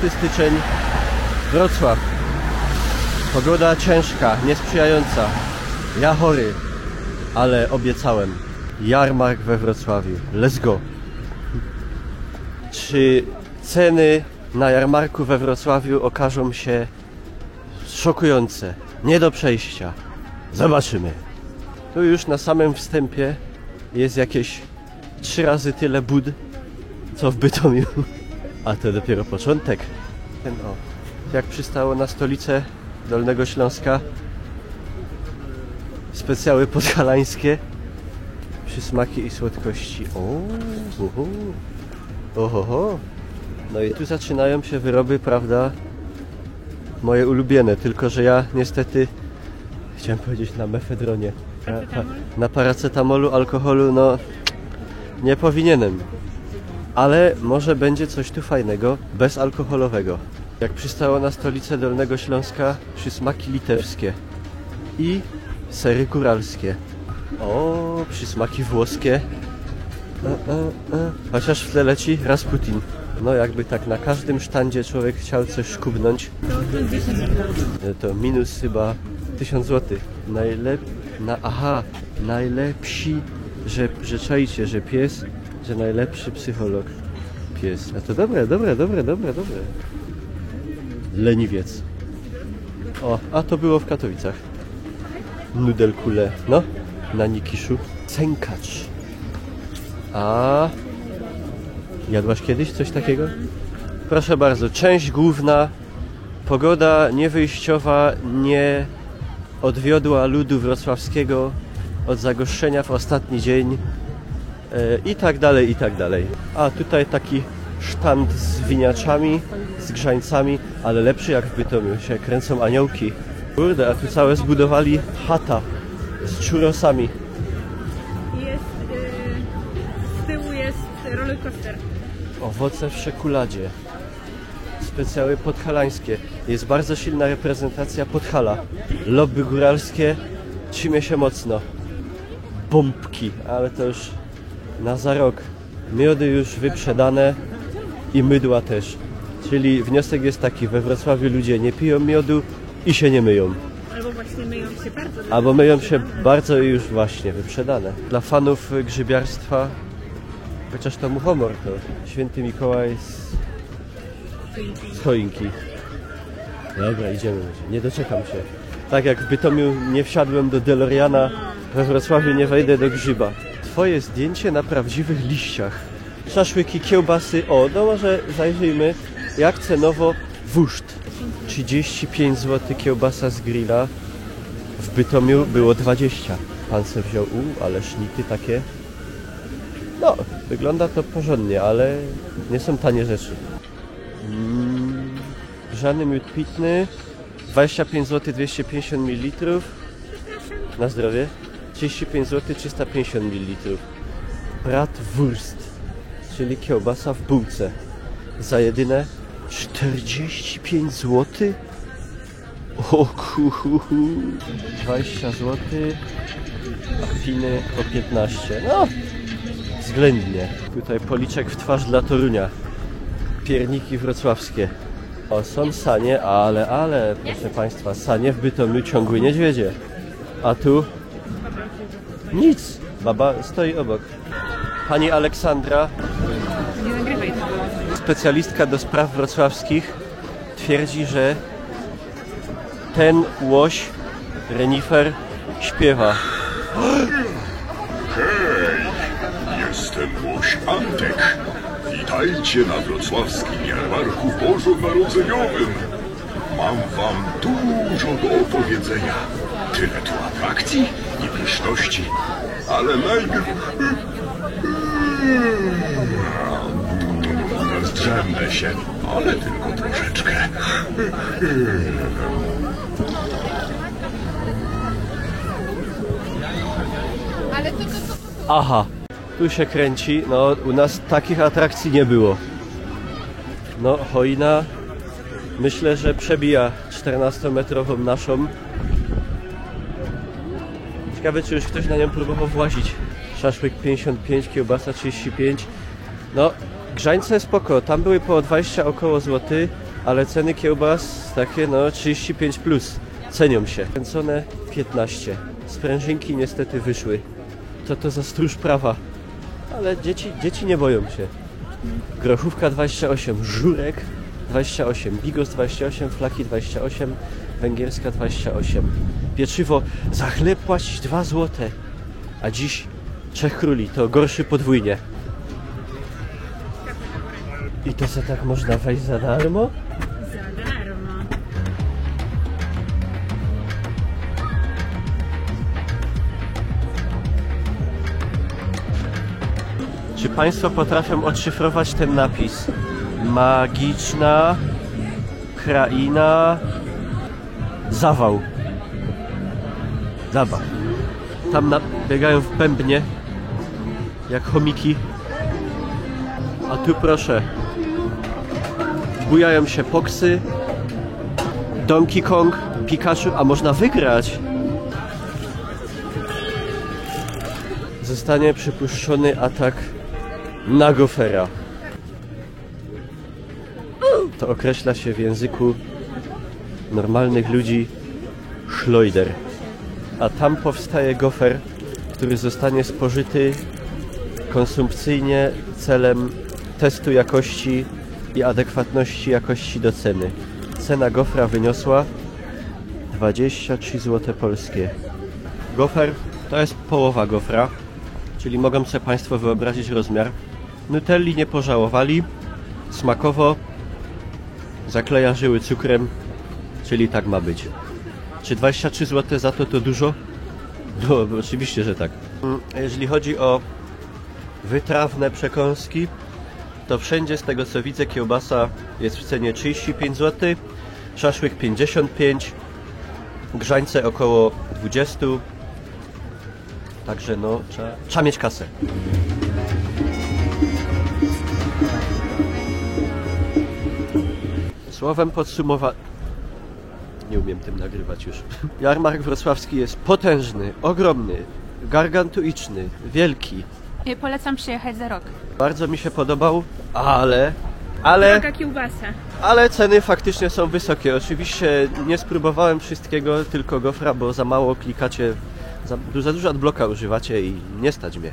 6 styczeń, Wrocław. Pogoda ciężka, niesprzyjająca. Ja chory, ale obiecałem. Jarmark we Wrocławiu. Let's go! Czy ceny na jarmarku we Wrocławiu okażą się szokujące? Nie do przejścia. Zobaczymy. Tu już na samym wstępie jest jakieś 3 razy tyle bud, co w Bytomiu. A to dopiero początek. Jak przystało na stolicę Dolnego Śląska, specjały podhalańskie, przysmaki i słodkości. Ohoho. No i tu zaczynają się wyroby, prawda, moje ulubione, tylko że ja niestety, chciałem powiedzieć na mefedronie, na paracetamolu, alkoholu, no nie powinienem. Ale może będzie coś tu fajnego, bezalkoholowego. Jak przystało na stolicę Dolnego Śląska, przysmaki litewskie i sery góralskie. O, przysmaki włoskie. Chociaż w tle leci Rasputin. No jakby tak na każdym sztandzie człowiek chciał coś szkubnąć. To minus chyba 1000 zł. Najlepsi, że czajcie, że pies, że najlepszy psycholog. Pies. A to dobre. Leniwiec. O, a to było w Katowicach. Nudelkule. No, na Nikiszu. Sękacz. A jadłaś kiedyś coś takiego? Proszę bardzo, część główna. Pogoda niewyjściowa nie odwiodła ludu wrocławskiego od zagoszczenia w ostatni dzień. I tak dalej. A tutaj taki sztand z winiaczami, z grzańcami, ale lepszy jak w Bytomiu, się kręcą aniołki. Kurde, a tu całe zbudowali chata z churrosami. Z tyłu jest rollercoaster. Owoce w szekuladzie. Specjały podhalańskie. Jest bardzo silna reprezentacja Podhala. Lobby góralskie trzymie się mocno. Bombki, ale to już na za rok. Miody już wyprzedane i mydła też. Czyli wniosek jest taki, we Wrocławiu ludzie nie piją miodu i się nie myją. Albo właśnie myją się bardzo. Albo myją się bardzo i już właśnie wyprzedane. Dla fanów grzybiarstwa, chociaż to mu humor, to Święty Mikołaj z choinki. Dobra, idziemy. Nie doczekam się. Tak jak w Bytomiu nie wsiadłem do DeLoreana, we Wrocławiu nie wejdę do grzyba. Twoje zdjęcie na prawdziwych liściach. Szaszłyki, kiełbasy. O, no może zajrzyjmy, jak cenowo wóżd. 35 zł kiełbasa z grilla. W Bytomiu było 20. Pan se wziął, ale sznity takie. No, wygląda to porządnie, ale nie są tanie rzeczy. Grzany miód pitny. 25 zł 250 ml. Na zdrowie. 35 zł 350 ml. Bratwurst, czyli kiełbasa w bułce. Za jedyne 45 zł? O kuhu. 20 zł. A piny po 15. No, względnie. Tutaj policzek w twarz dla Torunia. Pierniki wrocławskie. O, są sanie, ale, proszę Państwa, sanie w Bytomiu ciągły niedźwiedzie. A tu nic. Baba stoi obok. Pani Aleksandra, specjalistka do spraw wrocławskich, twierdzi, że ten łoś, renifer, śpiewa. Hej, jestem łoś Antek. Witajcie na wrocławskim jarmarku bożonarodzeniowym. Mam wam dużo do opowiedzenia. Tyle tu atrakcji i pyszności. Ale najpierw... Zdrzemnę się, ale tylko troszeczkę. Aha, tu się kręci. No, u nas takich atrakcji nie było. No, hojna, myślę, że przebija 14-metrową naszą. Ciekawe, czy już ktoś na nią próbował włazić. Szaszłyk 55, kiełbasa 35. No, grzańce spoko, tam były po 20 około złoty. Ale ceny kiełbas takie no 35 plus. Cenią się. Kręcone 15. Sprężynki niestety wyszły. Co to za stróż prawa? Ale dzieci nie boją się. Grochówka 28, żurek 28, bigos 28, flaki 28, węgierska 28. Pieczywo za chleb płacić 2 złote, a dziś 3 króli, to gorszy podwójnie. I to co, tak można wejść za darmo? Za darmo. Czy Państwo potrafią odszyfrować ten napis? Magiczna kraina zawał. Zabaw. Tam biegają w pębnie jak chomiki. A tu proszę. Bujają się poksy. Donkey Kong, Pikachu, a można wygrać. Zostanie przypuszczony atak na gofera. To określa się w języku normalnych ludzi szlojder. A tam powstaje gofer, który zostanie spożyty konsumpcyjnie celem testu jakości i adekwatności jakości do ceny. Cena gofra wyniosła 23 zł polskie. Gofer to jest połowa gofra, czyli mogą sobie Państwo wyobrazić rozmiar. Nutelli nie pożałowali, smakowo, zakleja żyły cukrem, czyli tak ma być. Czy 23 zł za to dużo? No, oczywiście, że tak. Jeżeli chodzi o wytrawne przekąski, to wszędzie z tego co widzę kiełbasa jest w cenie 35 zł, szaszłyk 55, grzańce około 20. Także no, trzeba mieć kasę. Słowem nie umiem tym nagrywać już. Jarmark wrocławski jest potężny, ogromny, gargantuiczny, wielki. Polecam przyjechać za rok. Bardzo mi się podobał, ale Droga kiełbasa. ale ceny faktycznie są wysokie. Oczywiście nie spróbowałem wszystkiego, tylko gofra, bo za mało klikacie, za dużo adblocka używacie i nie stać mnie.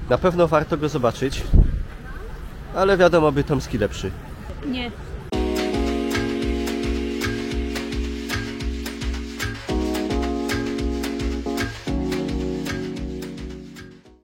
Na pewno warto go zobaczyć, ale wiadomo, Bytomski lepszy. Nie.